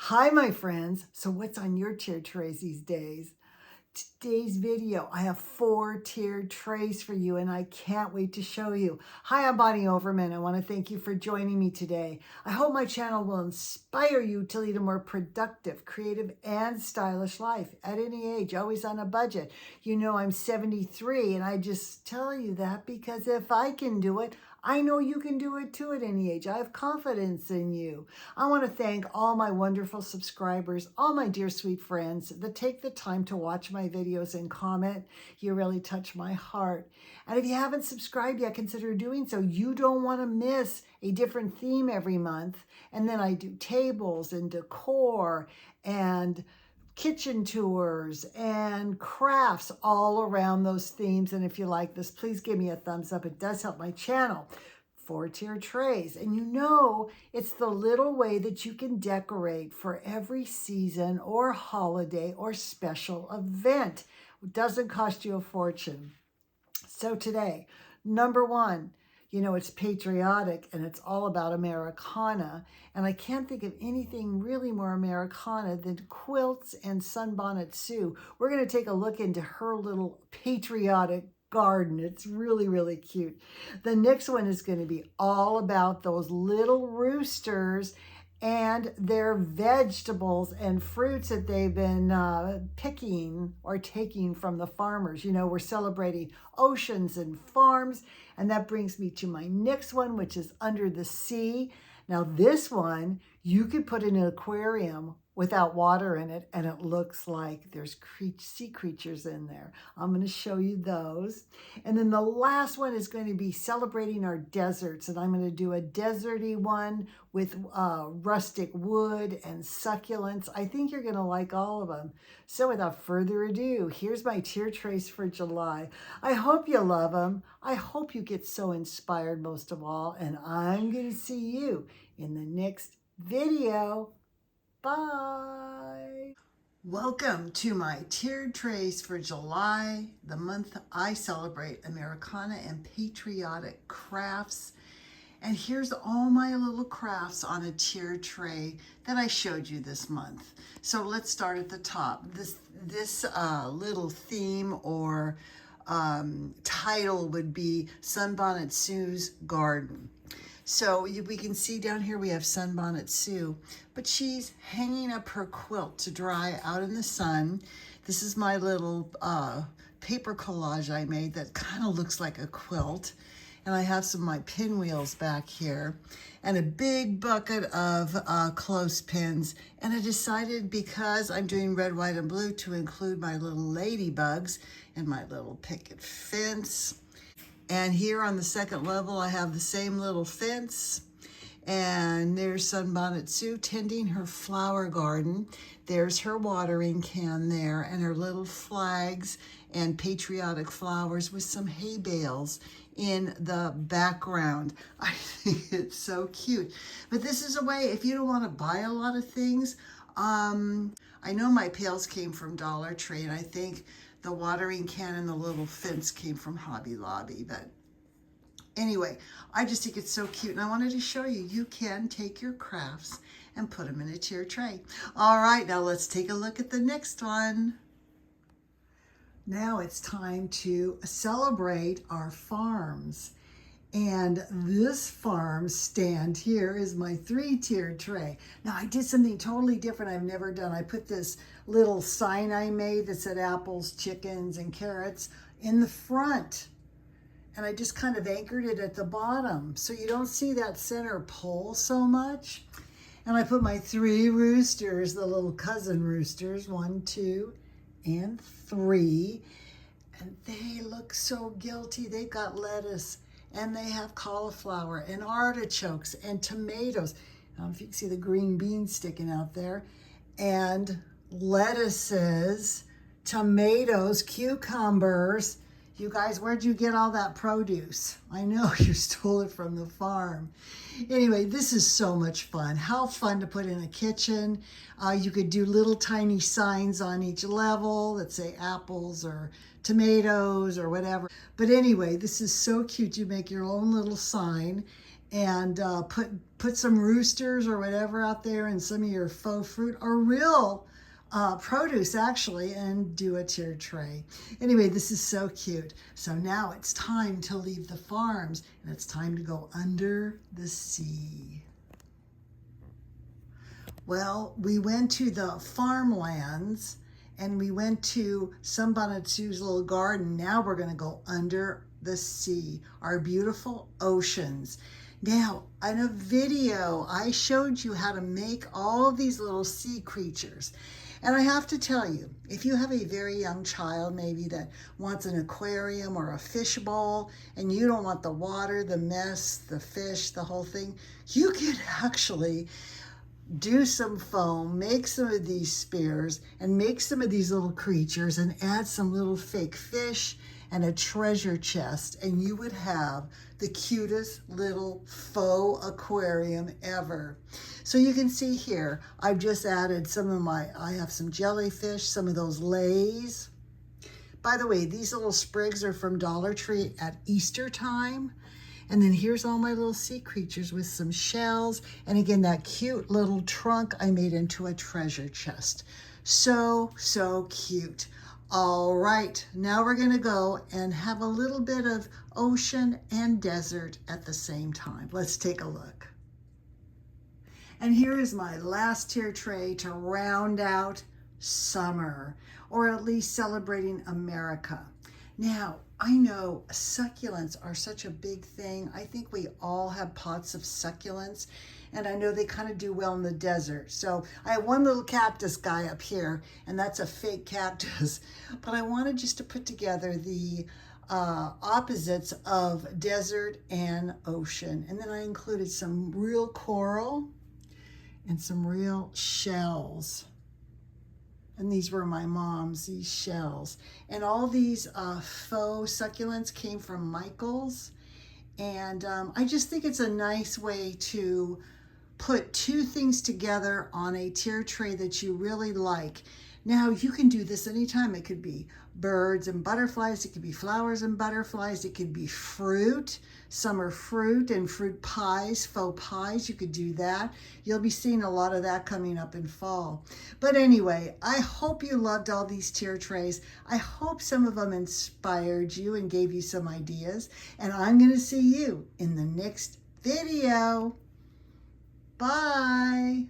Hi, my friends. So what's on your tier trays these days? Today's video, I have 4 tiered trays for you and I can't wait to show you. Hi, I'm Bonnie Overman. I want to thank you for joining me today. I hope my channel will inspire you to lead a more productive, creative, and stylish life at any age, always on a budget. You know, I'm 73 and I just tell you that because if I can do it, I know you can do it too at any age. I have confidence in you. I want to thank all my wonderful subscribers, all my dear sweet friends that take the time to watch my videos and comment. You really touch my heart. And if you haven't subscribed yet, consider doing so. You don't want to miss a different theme every month. And then I do tables and decor and kitchen tours and crafts all around those themes. And if you like this, please give me a thumbs up. It does help my channel. 4-tier trays. And you know, it's the little way that you can decorate for every season or holiday or special event. It doesn't cost you a fortune. So today, number 1, you know, it's patriotic and it's all about Americana. And I can't think of anything really more Americana than Quilts and Sunbonnet Sue. We're going to take a look into her little patriotic garden. It's really, really cute. The next one is going to be all about those little roosters and their vegetables and fruits that they've been picking or taking from the farmers. You know, we're celebrating oceans and farms, and that brings me to my next one, which is Under the Sea. Now this one, you could put in an aquarium without water in it, and it looks like there's sea creatures in there. I'm going to show you those. And then the last one is going to be celebrating our deserts, and I'm going to do a deserty one with rustic wood and succulents. I think you're going to like all of them. So without further ado, here's my tier trays for July. I hope you love them. I hope you get so inspired most of all, and I'm going to see you in the next video. Bye. Welcome to my tiered trays for July, the month I celebrate Americana and patriotic crafts. And here's all my little crafts on a tiered tray that I showed you this month. So let's start at the top. This little theme or title would be Sunbonnet Sue's Garden. So we can see down here we have Sunbonnet Sue, but she's hanging up her quilt to dry out in the sun. This is my little paper collage I made that kind of looks like a quilt. And I have some of my pinwheels back here and a big bucket of clothespins. And I decided, because I'm doing red, white, and blue, to include my little ladybugs and my little picket fence. And here on the second level, I have the same little fence. And there's Sunbonnet Sue tending her flower garden. There's her watering can there and her little flags and patriotic flowers with some hay bales in the background. I think it's so cute. But this is a way, if you don't want to buy a lot of things, I know my pails came from Dollar Tree, and I think the watering can and the little fence came from Hobby Lobby. But anyway, I just think it's so cute, and I wanted to show you, you can take your crafts and put them in a tier tray. All right, now let's take a look at the next one. Now it's time to celebrate our farms. And this farm stand here is my 3-tiered tray. Now I did something totally different I've never done. I put this little sign I made that said apples, chickens, and carrots in the front. And I just kind of anchored it at the bottom so you don't see that center pole so much. And I put my 3 roosters, the little cousin roosters, 1, 2, and 3. And they look so guilty. They've got lettuce, and they have cauliflower and artichokes and tomatoes. I don't know if you can see the green beans sticking out there. And lettuces, tomatoes, cucumbers. You guys, where'd you get all that produce? I know you stole it from the farm. Anyway, this is so much fun. How fun to put in a kitchen. You could do little tiny signs on each level that say apples or tomatoes or whatever. But anyway, this is so cute. You make your own little sign and put some roosters or whatever out there and some of your faux fruit or real produce actually, and do a tiered tray. Anyway, this is so cute. So now it's time to leave the farms and it's time to go under the sea. Well, we went to the farmlands and we went to Sunbonnetu's little garden. Now we're going to go under the sea, our beautiful oceans. Now, in a video, I showed you how to make all these little sea creatures. And I have to tell you, if you have a very young child maybe that wants an aquarium or a fish bowl, and you don't want the water, the mess, the fish, the whole thing, you can actually do some foam, make some of these spears, and make some of these little creatures, and add some little fake fish and a treasure chest, and you would have the cutest little faux aquarium ever. So you can see here, I've just added I have some jellyfish, some of those lays. By the way, these little sprigs are from Dollar Tree at Easter time. And then here's all my little sea creatures with some shells. And again, that cute little trunk I made into a treasure chest. So, so cute. All right, now we're gonna go and have a little bit of ocean and desert at the same time. Let's take a look. And here is my last tier tray to round out summer, or at least celebrating America. Now, I know succulents are such a big thing. I think we all have pots of succulents, and I know they kind of do well in the desert. So I have one little cactus guy up here, and that's a fake cactus. But I wanted just to put together the opposites of desert and ocean. And then I included some real coral and some real shells. And these were my mom's, these shells. And all these faux succulents came from Michael's. And I just think it's a nice way to put two things together on a tier tray that you really like. Now, you can do this anytime. It could be birds and butterflies. It could be flowers and butterflies. It could be fruit, summer fruit and fruit pies, faux pies. You could do that. You'll be seeing a lot of that coming up in fall. But anyway, I hope you loved all these tier trays. I hope some of them inspired you and gave you some ideas. And I'm going to see you in the next video. Bye.